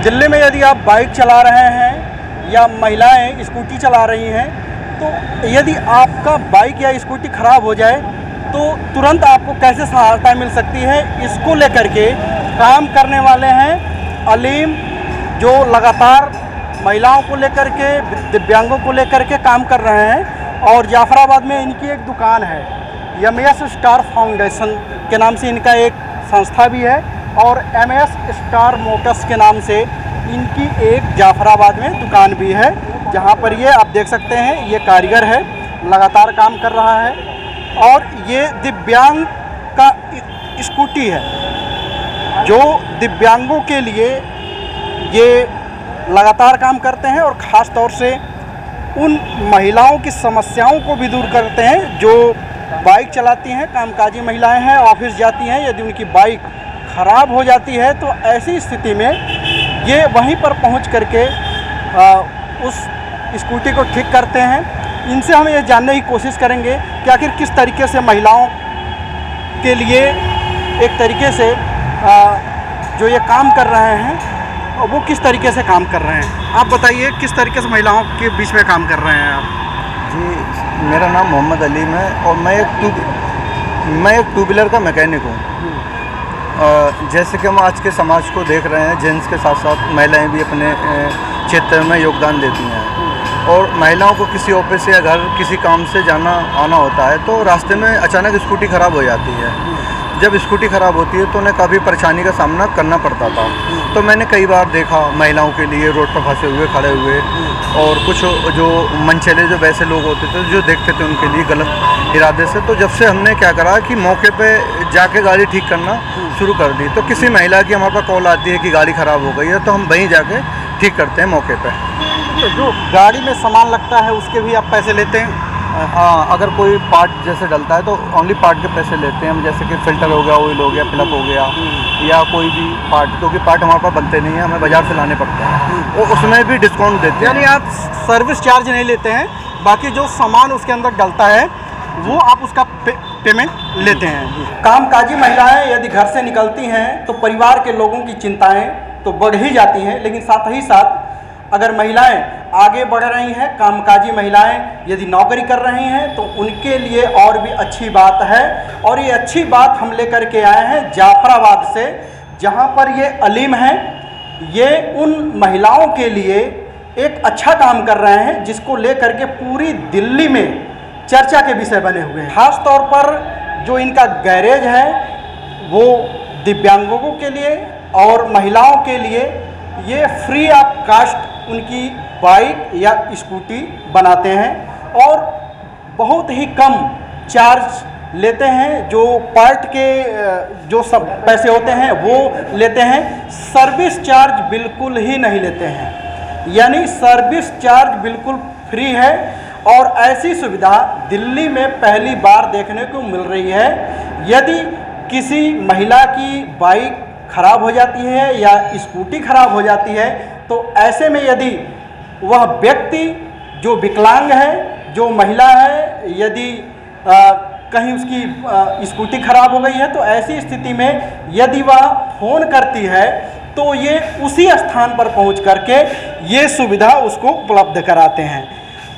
दिल्ली में यदि आप बाइक चला रहे हैं या महिलाएं स्कूटी चला रही हैं, तो यदि आपका बाइक या स्कूटी ख़राब हो जाए तो तुरंत आपको कैसे सहायता मिल सकती है, इसको लेकर के काम करने वाले हैं अलीम, जो लगातार महिलाओं को लेकर के, दिव्यांगों को लेकर के काम कर रहे हैं। और जाफराबाद में इनकी एक दुकान है, एमएस स्टार फाउंडेशन के नाम से इनका एक संस्था भी है, और एमएस स्टार मोटर्स के नाम से इनकी एक जाफराबाद में दुकान भी है, जहां पर ये आप देख सकते हैं ये कारीगर है, लगातार काम कर रहा है। और ये दिव्यांग का स्कूटी है, जो दिव्यांगों के लिए ये लगातार काम करते हैं और ख़ास तौर से उन महिलाओं की समस्याओं को भी दूर करते हैं जो बाइक चलाती हैं, कामकाजी महिलाएं हैं, ऑफिस जाती हैं। यदि उनकी बाइक ख़राब हो जाती है तो ऐसी स्थिति में ये वहीं पर पहुंच करके उस स्कूटी को ठीक करते हैं। इनसे हम ये जानने की कोशिश करेंगे कि आखिर किस तरीके से महिलाओं के लिए एक तरीके से जो ये काम कर रहे हैं वो किस तरीके से काम कर रहे हैं। आप बताइए किस तरीके से महिलाओं के बीच में काम कर रहे हैं आप? जी, मेरा नाम मोहम्मद अलीम है और मैं एक टू व्हीलर का मैकेनिक हूँ। जैसे कि हम आज के समाज को देख रहे हैं, जेंट्स के साथ साथ महिलाएं भी अपने क्षेत्र में योगदान देती हैं, और महिलाओं को किसी ऑफिस या घर किसी काम से जाना आना होता है तो रास्ते में अचानक स्कूटी ख़राब हो जाती है। जब स्कूटी ख़राब होती है तो उन्हें काफ़ी परेशानी का सामना करना पड़ता था। तो मैंने कई बार देखा महिलाओं के लिए रोड पर फंसे हुए खड़े हुए, और कुछ जो मनचले जो वैसे लोग होते थे जो देखते थे उनके लिए गलत इरादे से। तो जब से हमने क्या करा कि मौके पे जाके गाड़ी ठीक करना शुरू कर दी, तो किसी महिला की हमारे पास कॉल आती है कि गाड़ी ख़राब हो गई है, तो हम वहीं जाके ठीक करते हैं मौके पे। तो जो गाड़ी में सामान लगता है उसके भी आप पैसे लेते हैं? हाँ, अगर कोई पार्ट जैसे डलता है तो ओनली पार्ट के पैसे लेते हैं हम, जैसे कि फ़िल्टर हो गया, ऑयल हो गया, प्लग हो गया, या कोई भी पार्ट, क्योंकि पार्ट हमारे पास बनते नहीं हैं, हमें बाज़ार से लाने पड़ते हैं, और उसमें भी डिस्काउंट देते हैं। यानी आप सर्विस चार्ज नहीं लेते हैं, बाकी जो सामान उसके अंदर डलता है वो आप उसका पेमेंट लेते हैं। कामकाजी महिलाएं यदि घर से निकलती हैं तो परिवार के लोगों की चिंताएं तो बढ़ ही जाती हैं, लेकिन साथ ही साथ अगर महिलाएं आगे बढ़ रही हैं, कामकाजी महिलाएं यदि नौकरी कर रही हैं तो उनके लिए और भी अच्छी बात है। और ये अच्छी बात हम लेकर के आए हैं जाफराबाद से, जहां पर ये अलीम हैं। ये उन महिलाओं के लिए एक अच्छा काम कर रहे हैं जिसको लेकर के पूरी दिल्ली में चर्चा के विषय बने हुए हैं। खास तौर पर जो इनका गैरेज है वो दिव्यांगों के लिए और महिलाओं के लिए ये फ्री ऑफ कास्ट उनकी बाइक या स्कूटी बनाते हैं, और बहुत ही कम चार्ज लेते हैं। जो पार्ट के जो सब पैसे होते हैं वो लेते हैं, सर्विस चार्ज बिल्कुल ही नहीं लेते हैं, यानी सर्विस चार्ज बिल्कुल फ्री है। और ऐसी सुविधा दिल्ली में पहली बार देखने को मिल रही है। यदि किसी महिला की बाइक खराब हो जाती है या स्कूटी खराब हो जाती है तो ऐसे में यदि वह व्यक्ति जो विकलांग है, जो महिला है, यदि कहीं उसकी स्कूटी खराब हो गई है तो ऐसी स्थिति में यदि वह फ़ोन करती है तो ये उसी स्थान पर पहुंच करके ये सुविधा उसको उपलब्ध कराते हैं।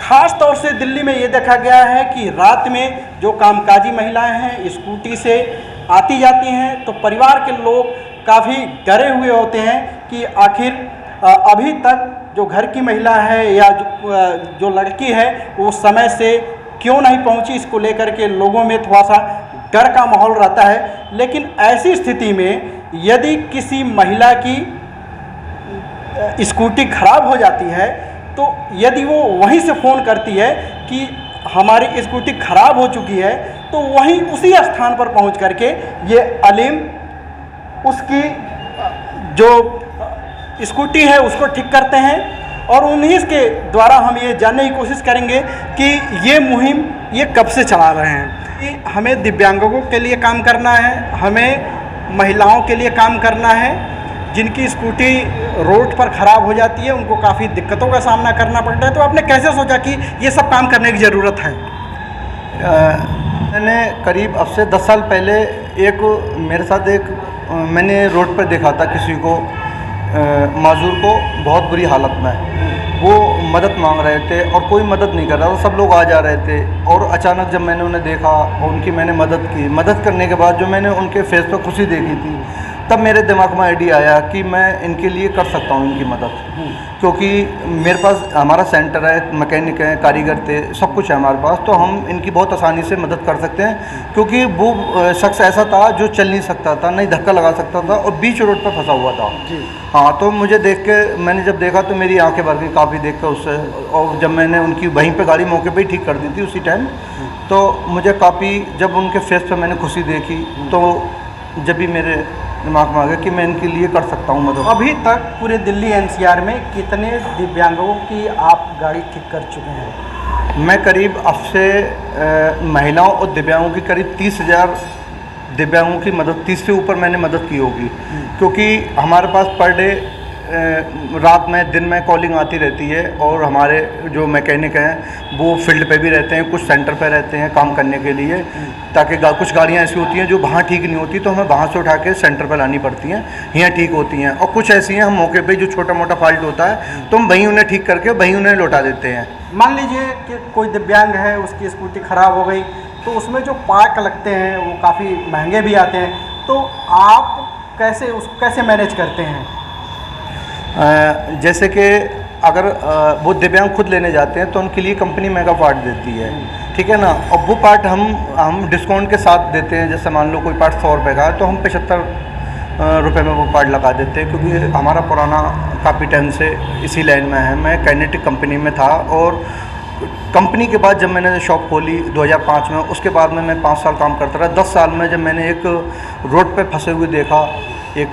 ख़ास तौर से दिल्ली में ये देखा गया है कि रात में जो कामकाजी महिलाएं हैं स्कूटी से आती जाती हैं तो परिवार के लोग काफ़ी डरे हुए होते हैं कि आखिर अभी तक जो घर की महिला है या जो लड़की है वो समय से क्यों नहीं पहुंची, इसको लेकर के लोगों में थोड़ा सा डर का माहौल रहता है। लेकिन ऐसी स्थिति में यदि किसी महिला की स्कूटी खराब हो जाती है तो यदि वो वहीं से फ़ोन करती है कि हमारी स्कूटी खराब हो चुकी है तो वहीं उसी स्थान पर पहुंच करके ये अलीम उसकी जो स्कूटी है उसको ठीक करते हैं। और उन्हीं के द्वारा हम ये जानने की कोशिश करेंगे कि ये मुहिम ये कब से चला रहे हैं। कि हमें दिव्यांगों के लिए काम करना है, हमें महिलाओं के लिए काम करना है, जिनकी स्कूटी रोड पर ख़राब हो जाती है, उनको काफ़ी दिक्कतों का सामना करना पड़ता है। तो आपने कैसे सोचा कि ये सब काम करने की ज़रूरत है? मैंने करीब अब से 10 साल पहले मैंने रोड पर देखा था किसी को माजूर को बहुत बुरी हालत में है, वो मदद मांग रहे थे और कोई मदद नहीं कर रहा था, सब लोग आ जा रहे थे। और अचानक जब मैंने उन्हें देखा और उनकी मैंने मदद की, मदद करने के बाद जो मैंने उनके फेस पर खुशी देखी थी, तब मेरे दिमाग में आइडिया आया कि मैं इनके लिए कर सकता हूँ इनकी मदद, क्योंकि मेरे पास हमारा सेंटर है, मैकेनिक हैं, कारीगर थे, सब कुछ है हमारे पास, तो हम इनकी बहुत आसानी से मदद कर सकते हैं। क्योंकि वो शख्स ऐसा था जो चल नहीं सकता था, नहीं धक्का लगा सकता था और बीच रोड पर फंसा हुआ था। हाँ, तो मुझे देख के, मैंने जब देखा तो मेरी आंखें भर गई काफ़ी देख कर उससे। और जब मैंने उनकी वहीं पे गाड़ी मौके पे ही ठीक कर दी थी उसी टाइम, तो मुझे काफ़ी, जब उनके फेस पे मैंने खुशी देखी, तो जब भी मेरे दिमाग में आ गया कि मैं इनके लिए कर सकता हूँ मदद। अभी तक पूरे दिल्ली एनसीआर में कितने दिव्यांगों की आप गाड़ी ठीक कर चुके हैं? मैं करीब अब से महिलाओं और दिव्यांगों की करीब 30,000 दिव्यांगों की मदद, 30 से ऊपर मैंने मदद की होगी। क्योंकि हमारे पास पर डे रात में दिन में कॉलिंग आती रहती है, और हमारे जो मैकेनिक हैं वो फील्ड पे भी रहते हैं, कुछ सेंटर पे रहते हैं काम करने के लिए, ताकि कुछ गाड़ियाँ ऐसी होती हैं जो वहाँ ठीक नहीं होती, तो हमें वहाँ से उठा के सेंटर पर लानी पड़ती हैं, यहाँ ठीक होती हैं। और कुछ ऐसी हैं हम मौके पे जो छोटा मोटा फॉल्ट होता है तो हम वहीं उन्हें ठीक करके वहीं उन्हें लौटा देते हैं। मान लीजिए कि कोई दिव्यांग है, उसकी स्कूटी ख़राब हो गई, तो उसमें जो पार्ट लगते हैं वो काफ़ी महंगे भी आते हैं, तो आप कैसे मैनेज करते हैं? जैसे कि अगर वो दिव्यांग खुद लेने जाते हैं तो उनके लिए कंपनी मेगा पार्ट देती है, ठीक है ना। और वो पार्ट हम डिस्काउंट के साथ देते हैं। जैसे मान लो कोई पार्ट 100 रुपये का है तो हम 75 रुपये में वो पार्ट लगा देते हैं, क्योंकि हमारा पुराना काफ़ी टाइम से इसी लाइन में है। मैं काइनेटिक कंपनी में था, और कंपनी के बाद जब मैंने शॉप खोली 2005 में, उसके बाद में मैं 5 साल काम करता रहा। 10 साल में जब मैंने एक रोड पे फंसे हुए देखा एक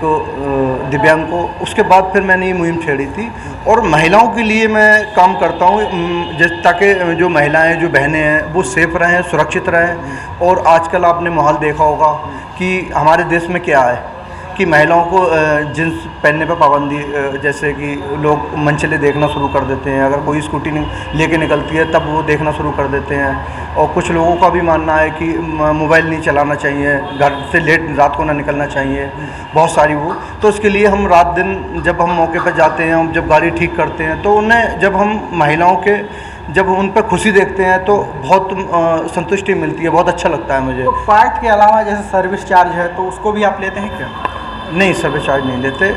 दिव्यांग को, उसके बाद फिर मैंने ये मुहिम छेड़ी थी। और महिलाओं के लिए मैं काम करता हूँ, ताकि जो महिलाएं, जो बहनें हैं, वो सेफ रहें, सुरक्षित रहें। और आजकल आपने माहौल देखा होगा कि हमारे देश में क्या है कि महिलाओं को जींस पहनने पर पाबंदी, जैसे कि लोग मंचले देखना शुरू कर देते हैं, अगर कोई स्कूटी लेके निकलती है तब वो देखना शुरू कर देते हैं। और कुछ लोगों का भी मानना है कि मोबाइल नहीं चलाना चाहिए, घर से लेट रात को ना निकलना चाहिए, बहुत सारी वो। तो इसके लिए हम रात दिन जब हम मौके पर जाते हैं, हम जब गाड़ी ठीक करते हैं, तो उन्हें जब हम महिलाओं के जब उन पर खुशी देखते हैं तो बहुत संतुष्टि मिलती है, बहुत अच्छा लगता है मुझे। तो पार्ट के अलावा जैसे सर्विस चार्ज है, तो उसको भी आप लेते हैं क्या? नहीं, सर्विस चार्ज नहीं लेते,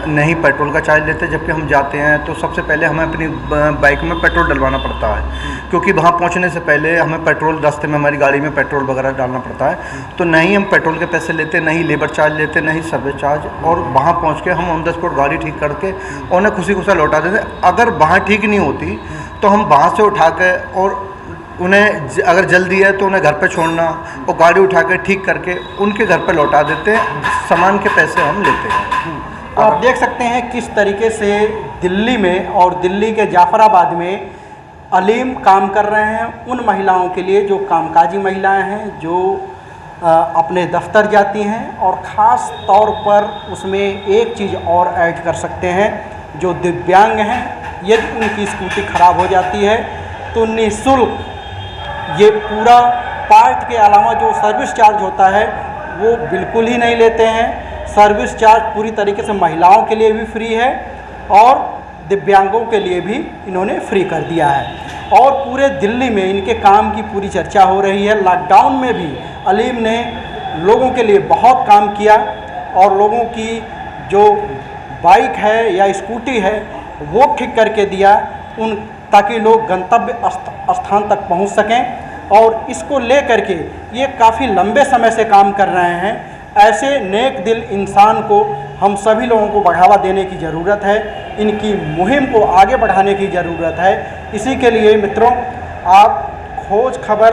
नहीं पेट्रोल का चार्ज लेते। जबकि हम जाते हैं तो सबसे पहले हमें अपनी बाइक में पेट्रोल डलवाना पड़ता है, क्योंकि वहाँ पहुँचने से पहले हमें पेट्रोल, रास्ते में हमारी गाड़ी में पेट्रोल वगैरह डालना पड़ता है। तो नहीं हम पेट्रोल के पैसे लेते, नहीं लेबर चार्ज लेते, नहीं सर्विस चार्ज। और वहाँ पहुँच के हम ऑन द स्पॉट गाड़ी ठीक करके उन्हें खुशी खुशी लौटा देते। अगर वहाँ ठीक नहीं होती तो हम वहाँ से उठा के, और उन्हें अगर जल्दी है तो उन्हें घर पे छोड़ना और गाड़ी उठा के ठीक करके उनके घर पे लौटा देते हैं, सामान के पैसे हम लेते हैं। तो आप देख सकते हैं किस तरीके से दिल्ली में और दिल्ली के जाफराबाद में अलीम काम कर रहे हैं उन महिलाओं के लिए जो कामकाजी महिलाएं हैं, जो अपने दफ्तर जाती हैं। और ख़ास तौर पर उसमें एक चीज़ और ऐड कर सकते हैं, जो दिव्यांग हैं, यदि उनकी स्कूटी ख़राब हो जाती है तो निःशुल्क ये पूरा पार्ट के अलावा जो सर्विस चार्ज होता है वो बिल्कुल ही नहीं लेते हैं। सर्विस चार्ज पूरी तरीके से महिलाओं के लिए भी फ्री है और दिव्यांगों के लिए भी इन्होंने फ्री कर दिया है। और पूरे दिल्ली में इनके काम की पूरी चर्चा हो रही है। लॉकडाउन में भी अलीम ने लोगों के लिए बहुत काम किया और लोगों की जो बाइक है या स्कूटी है वो ठीक करके दिया, ताकि लोग गंतव्य स्थान तक पहुंच सकें। और इसको ले करके ये काफ़ी लंबे समय से काम कर रहे हैं। ऐसे नेक दिल इंसान को हम सभी लोगों को बढ़ावा देने की ज़रूरत है, इनकी मुहिम को आगे बढ़ाने की ज़रूरत है। इसी के लिए मित्रों, आप खोज खबर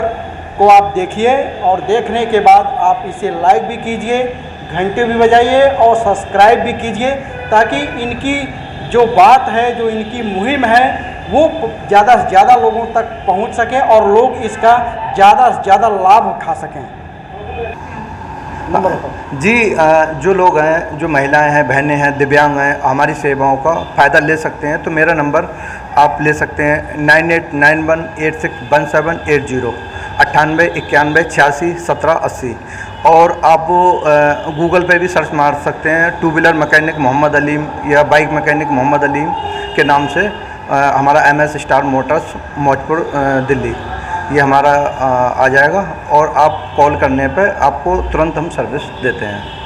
को आप देखिए और देखने के बाद आप इसे लाइक भी कीजिए, घंटे भी बजाइए और सब्सक्राइब भी कीजिए, ताकि इनकी जो बात है, जो इनकी मुहिम है, वो ज़्यादा से ज़्यादा लोगों तक पहुंच सके और लोग इसका ज़्यादा से ज़्यादा लाभ उठा सकें। जी, जो लोग हैं, जो महिलाएं हैं, बहनें हैं, दिव्यांग हैं, हमारी सेवाओं का फ़ायदा ले सकते हैं। तो मेरा नंबर आप ले सकते हैं 9891861780। 98 91 86 17 80। और आप गूगल पे भी सर्च मार सकते हैं, two wheeler mechanic Mohammad Aleem या बाइक मैकेनिक मोहम्मद अलीम के नाम से। हमारा MS star Motors Maujpur Delhi, ये हमारा आ जाएगा, और आप कॉल करने पे आपको तुरंत हम सर्विस देते हैं।